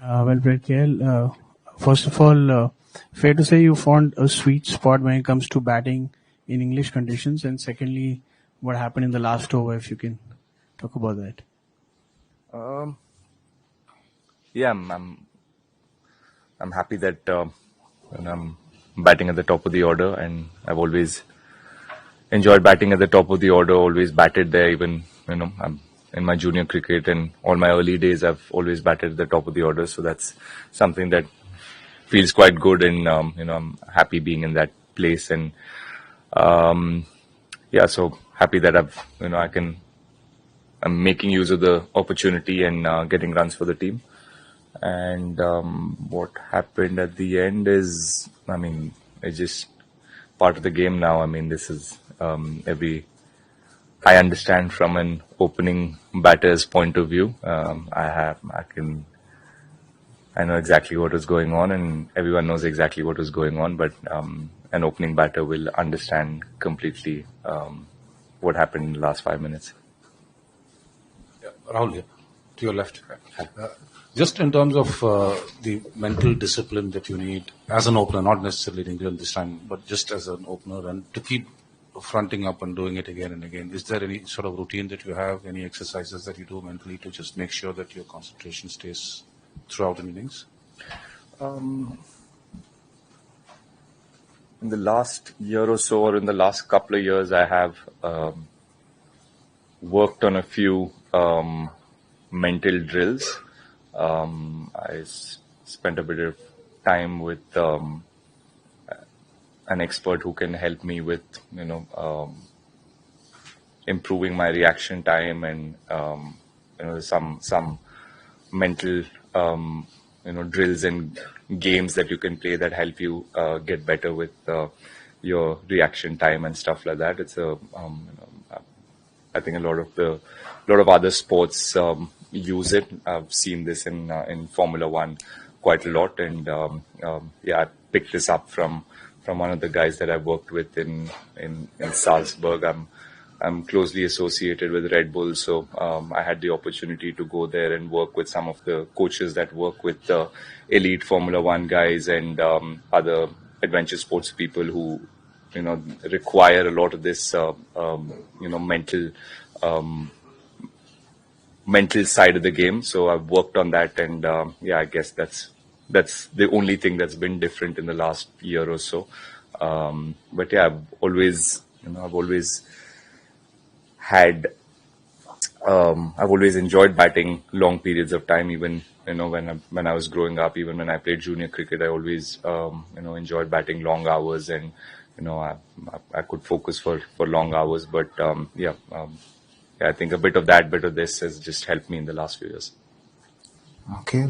Well played, KL. First of all, fair to say you found a sweet spot when it comes to batting in English conditions. And secondly, what happened in the last over, if you can talk about that. Um, yeah, I'm happy that when I'm batting at the top of the order, and I've always enjoyed batting at the top of the order. Always batted there, even I'm in my junior cricket and all my early days. I've always batted at the top of the order, so that's something that feels quite good, and I'm happy being in that place, and yeah, so happy that I'm making use of the opportunity and getting runs for the team. And what happened at the end is, it's just part of the game now. This is I understand from an opening batter's point of view. I know exactly what was going on, and everyone knows exactly what was going on. But an opening batter will understand completely what happened in the last 5 minutes. Yeah, Rahul here, to your left. Just in terms of the mental discipline that you need as an opener, not necessarily in England this time, but just as an opener, and to keep fronting up and doing it again and again. Is there any sort of routine that you have, any exercises that you do mentally to just make sure that your concentration stays throughout an innings? In the last year or so, or in the last couple of years, I have worked on a few mental drills. I spent a bit of time with an expert who can help me with, improving my reaction time, and some mental, drills and games that you can play that help you get better with your reaction time and stuff like that. It's I think a lot of other sports use it. I've seen this in Formula One quite a lot, and I picked this up from one of the guys that I've worked with in Salzburg. I'm closely associated with Red Bull, so I had the opportunity to go there and work with some of the coaches that work with the elite Formula One guys and other adventure sports people who require a lot of this mental side of the game. So I've worked on that, and I guess that's the only thing that's been different in the last year or so. But yeah, I've always enjoyed batting long periods of time. Even when I was growing up, even when I played junior cricket, I always enjoyed batting long hours, and I could focus for long hours. But I think a bit of this has just helped me in the last few years. Okay,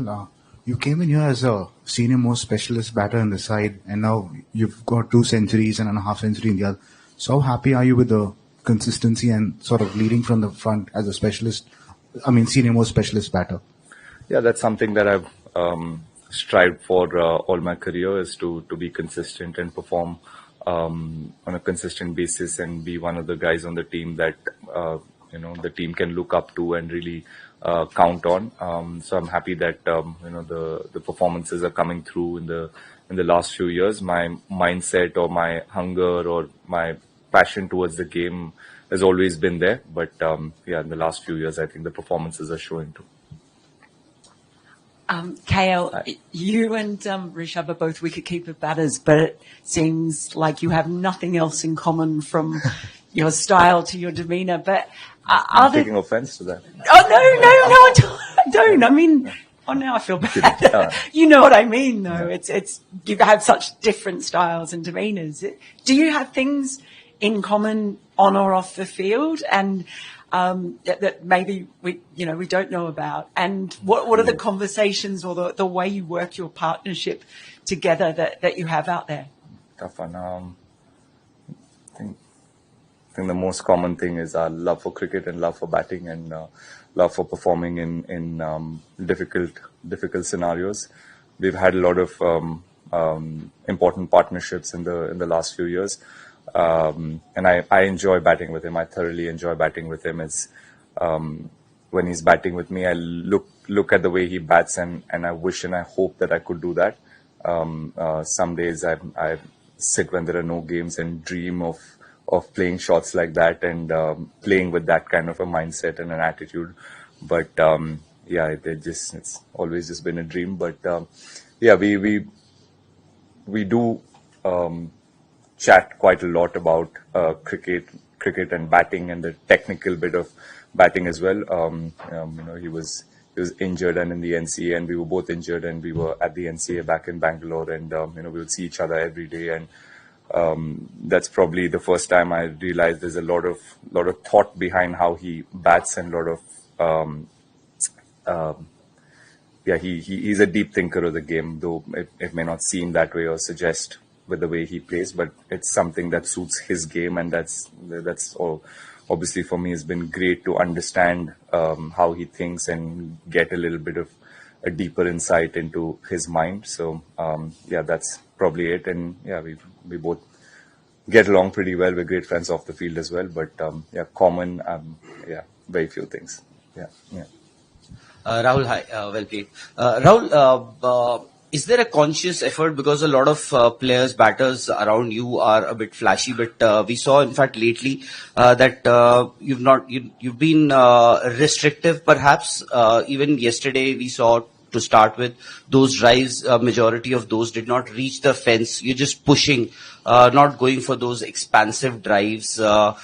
you came in here as a senior most specialist batter in the side, and now you've got 2 centuries and a half century in the other. So how happy are you with the consistency and sort of leading from the front as a specialist? Senior most specialist batter. Yeah, that's something that I've strived for all my career, is to be consistent and perform on a consistent basis, and be one of the guys on the team that the team can look up to and really count on. So I'm happy that the performances are coming through in the last few years. My mindset or my hunger or my passion towards the game has always been there, but in the last few years I think the performances are showing too. KL, you and Rishabh are both wicketkeeper batters, but it seems like you have nothing else in common from your style to your demeanour. But I'm taking offence to that. Oh, no, I don't. Now I feel bad. You know what I mean, though. Yeah. It's you have such different styles and demeanours. Do you have things in common on or off the field, and that maybe we don't know about? And what are the conversations or the way you work your partnership together that you have out there? Tough one. I think the most common thing is our love for cricket and love for batting, and love for performing in difficult scenarios. We've had a lot of important partnerships in the last few years. And I enjoy batting with him. I thoroughly enjoy batting with him. When he's batting with me, I look look at the way he bats, and I wish and I hope that I could do that. Some days I sit when there are no games and dream of playing shots like that, and playing with that kind of a mindset and an attitude. But yeah, it's always just been a dream. But yeah, we do chat quite a lot about cricket and batting, and the technical bit of batting as well. He was injured and in the NCA, and we were both injured, and we were at the NCA back in Bangalore, and we would see each other every day, and that's probably the first time I realized there's a lot of thought behind how he bats, and a lot of he's a deep thinker of the game, though it may not seem that way or suggest with the way he plays, but it's something that suits his game, and that's all. Obviously, for me, it's been great to understand how he thinks and get a little bit of a deeper insight into his mind. So yeah, that's probably it. And yeah, we both get along pretty well. We're great friends off the field as well. But yeah, common, very few things. Yeah. Rahul, hi, well played. Rahul, is there a conscious effort, because a lot of players, batters around you are a bit flashy, but we saw in fact lately that you've been restrictive perhaps. Even yesterday we saw, to start with, those drives, majority of those did not reach the fence. You're just pushing, not going for those expansive drives. Are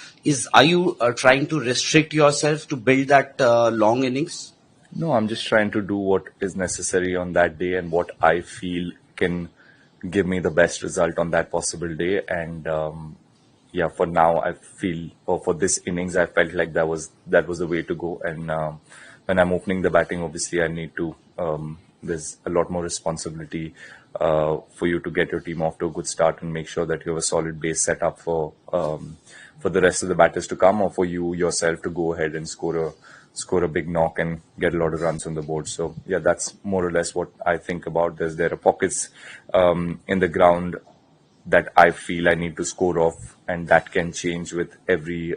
you trying to restrict yourself to build that long innings? No, I'm just trying to do what is necessary on that day and what I feel can give me the best result on that possible day. And yeah, for now, I feel, or for this innings, I felt like that was the way to go. And when I'm opening the batting, obviously, I need to. There's a lot more responsibility for you to get your team off to a good start and make sure that you have a solid base set up for the rest of the batters to come, or for you yourself to go ahead and score a big knock and get a lot of runs on the board. So yeah, that's more or less what I think about. There are pockets in the ground that I feel I need to score off, and that can change with every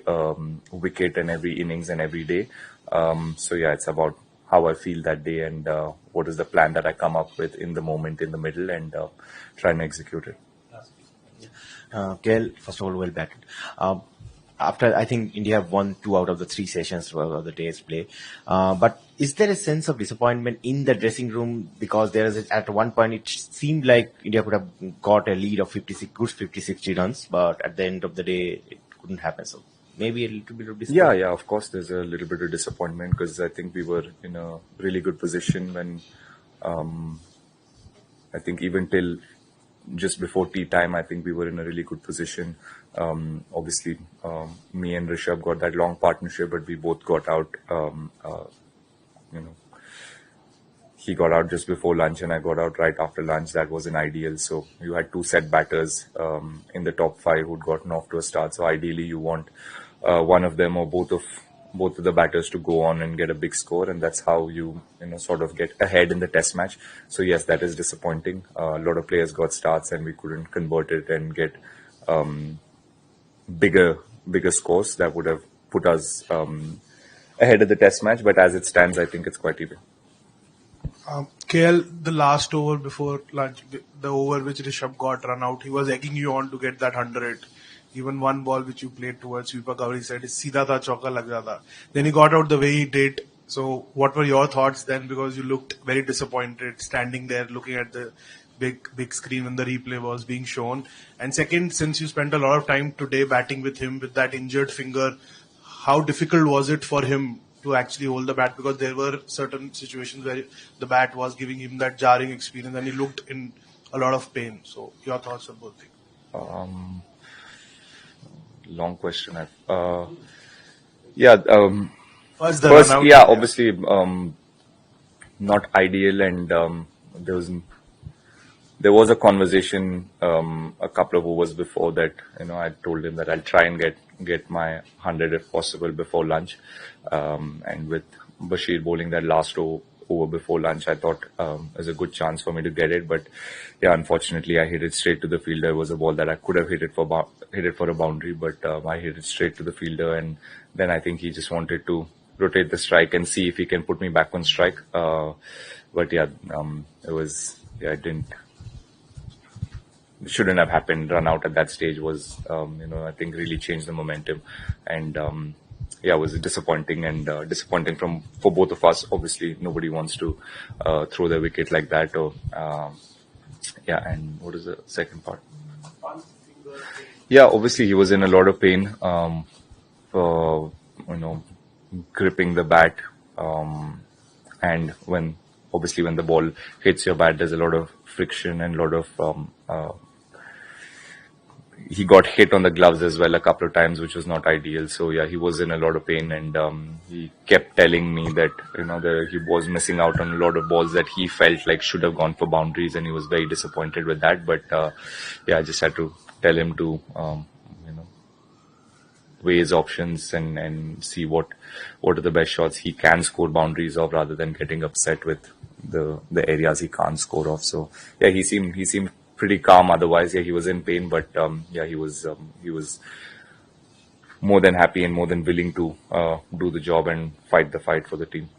wicket and every innings and every day. So yeah, it's about how I feel that day and what is the plan that I come up with in the moment, in the middle, and try and execute it. Gill, first of all, well batted. After, I think India have won 2 out of the 3 sessions of the day's play. But is there a sense of disappointment in the dressing room? Because at one point it seemed like India could have got a lead of 50-60 runs, but at the end of the day it couldn't happen. So maybe a little bit of disappointment. Yeah, of course there's a little bit of disappointment, because I think we were in a really good position when I think even till just before tea time, I think we were in a really good position. Obviously, me and Rishabh got that long partnership, but we both got out. He got out just before lunch, and I got out right after lunch. That wasn't ideal. So you had 2 set batters in the top 5 who'd gotten off to a start. So ideally, you want one of them or both of the batters to go on and get a big score, and that's how you sort of get ahead in the test match. So yes, that is disappointing. A lot of players got starts and we couldn't convert it and get bigger scores that would have put us ahead of the test match. But as it stands, I think it's quite even. KL, the last over before lunch, the over which Rishabh got run out, he was egging you on to get that 100. Even one ball which you played towards sweeper cover, he said, "Seedha tha, chauka lag jata." Then he got out the way he did. So what were your thoughts then? Because you looked very disappointed standing there looking at the big screen when the replay was being shown. And second, since you spent a lot of time today batting with him with that injured finger, how difficult was it for him to actually hold the bat? Because there were certain situations where the bat was giving him that jarring experience and he looked in a lot of pain. So your thoughts on both things? Long question. First, obviously, not ideal, and there was a conversation a couple of overs before that. I told him that I'll try and get my 100 if possible before lunch, and with Bashir bowling that last over before lunch, I thought there's a good chance for me to get it. But yeah, unfortunately, I hit it straight to the fielder. It was a ball that I could have hit it for a boundary, but I hit it straight to the fielder, and then I think he just wanted to rotate the strike and see if he can put me back on strike. But yeah, it shouldn't have happened. Run out at that stage was, I think really changed the momentum, and it was disappointing for both of us. Obviously, nobody wants to throw their wicket like that. And what is the second part? Yeah, obviously he was in a lot of pain for gripping the bat, and when the ball hits your bat, there's a lot of friction and a lot of he got hit on the gloves as well a couple of times, which was not ideal. So yeah, he was in a lot of pain, and he kept telling me that he was missing out on a lot of balls that he felt like should have gone for boundaries, and he was very disappointed with that. But I just had to tell him to weigh his options and see what are the best shots he can score boundaries of, rather than getting upset with the areas he can't score off. So yeah, he seemed pretty calm. Otherwise, he was in pain, but he was more than happy and more than willing to do the job and fight the fight for the team.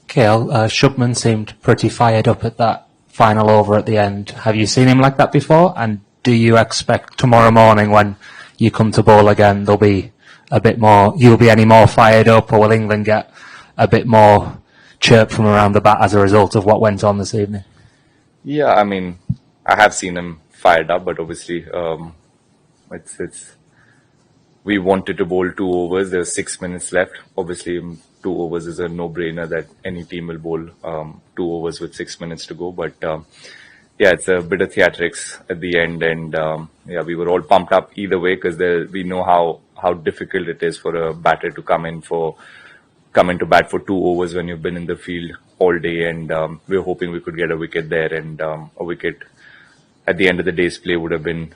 KL, Shubman seemed pretty fired up at that final over at the end. Have you seen him like that before? And do you expect tomorrow morning when you come to bowl again, there'll be a bit more, you'll be any more fired up, or will England get a bit more chirp from around the bat as a result of what went on this evening? Yeah, I mean, I have seen him fired up, but obviously, we wanted to bowl 2 overs. There's 6 minutes left. Obviously, 2 overs is a no-brainer that any team will bowl 2 overs with 6 minutes to go. But it's a bit of theatrics at the end, and we were all pumped up either way, because we know how difficult it is for a batter to come into bat for 2 overs when you've been in the field all day, and we were hoping we could get a wicket there, and a wicket at the end of the day's play would have been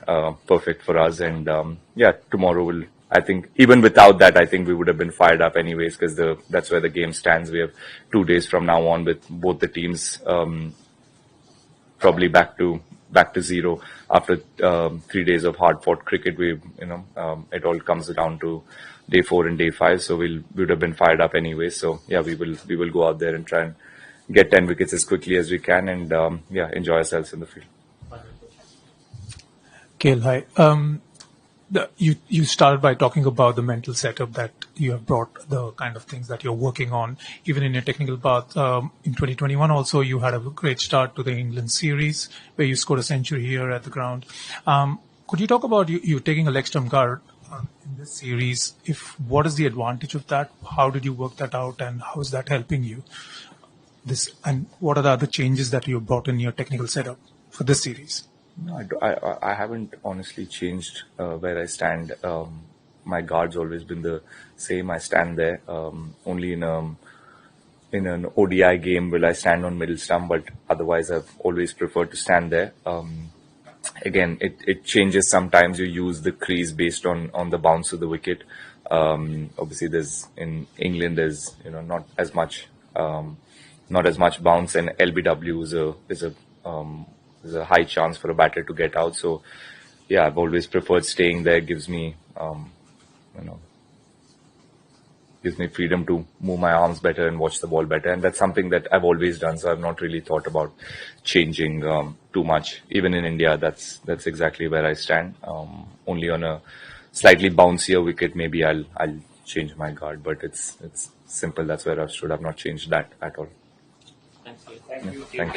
perfect for us. And tomorrow I think even without that, I think we would have been fired up anyways, because that's where the game stands. We have 2 days from now on with both the teams probably back to zero after 3 days of hard-fought cricket. It all comes down to day 4 and day 5, so we would have been fired up anyway. So yeah, we will go out there and try and get 10 wickets as quickly as we can, and enjoy ourselves in the field. Gail, hi. You started by talking about the mental setup that you have brought, the kind of things that you're working on, even in your technical path. In 2021 also, you had a great start to the England series, where you scored a century here at the ground. Could you talk about you taking a leg stump guard in this series? What is the advantage of that? How did you work that out, and how is that helping you? And what are the other changes that you brought in your technical setup for this series? No, I haven't honestly changed where I stand. My guard's always been the same. I stand there. Only in an ODI game will I stand on middle stump, but otherwise I've always preferred to stand there. Again, it changes sometimes. You use the crease based on the bounce of the wicket. Obviously, in England there's not as much bounce, and LBW is a high chance for a batter to get out. So yeah, I've always preferred staying there. Gives me freedom to move my arms better and watch the ball better, and that's something that I've always done. So I've not really thought about changing too much. Even in India, that's exactly where I stand. Only on a slightly bouncier wicket, maybe I'll change my guard, but it's simple. That's where I stood. I've not changed that at all. Thank you. Thank you.